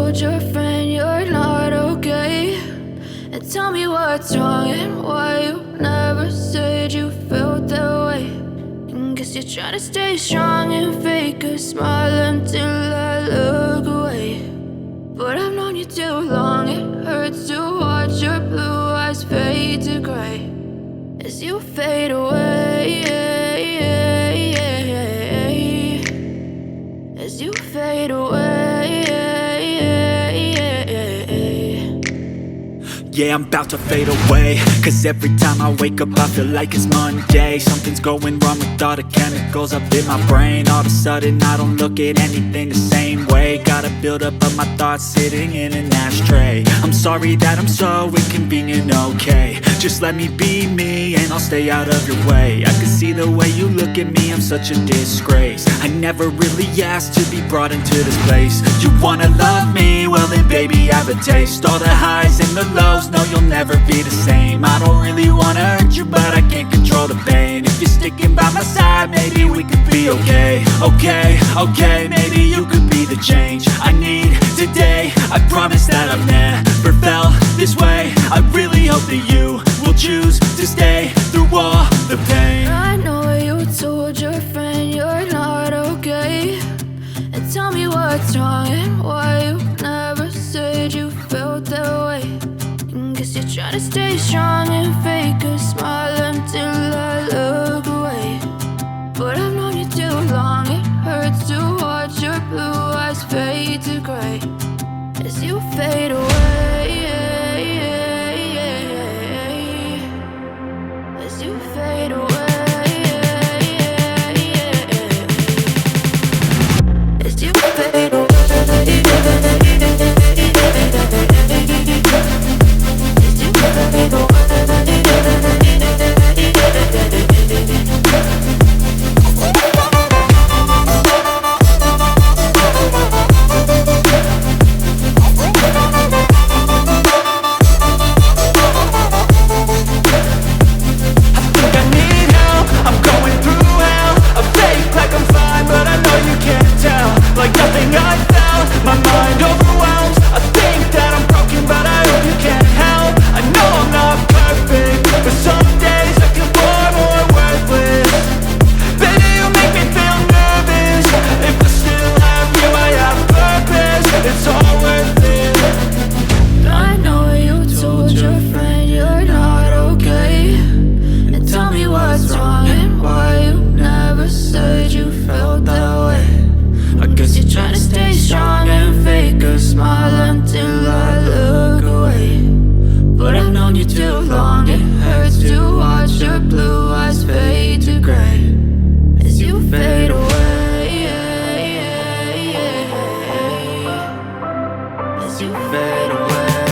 told your friend you're not okay? And tell me what's wrong and why you never said you felt that way. And guess you're trying to stay strong and fake a smile until I look away. But I've known you too long, it hurts to watch your blue eyes fade to gray as you fade away, as you fade away. Yeah, I'm about to fade away, cause every time I wake up I feel like it's Monday. Something's going wrong with all the chemicals up in my brain. All of a sudden I don't look at anything the same way. Got a buildup of my thoughts sitting in an ashtray. I'm sorry that I'm so inconvenient, okay? Just let me be me and I'll stay out of your way. I can see the way you look at me, I'm such a disgrace. I never really asked to be brought into this place. You wanna love me? Well then baby, have a taste. All the highs and the lows, no, you'll never be the same. I don't really wanna hurt you, but I can't control the pain. If you're sticking by my side, maybe we could be okay. Okay, maybe you could be the change I need today. I promise that I've never felt this way. I really hope that you will choose to stay through all the pain. I know you told your friend you're not okay. And tell me what's wrong and why you never said you felt that way. And guess you're trying to stay strong and fake a smile until I look away. But I've known you too long, it hurts to watch your blue eyes fade to gray as you fade away, as you fade away, as you fade away.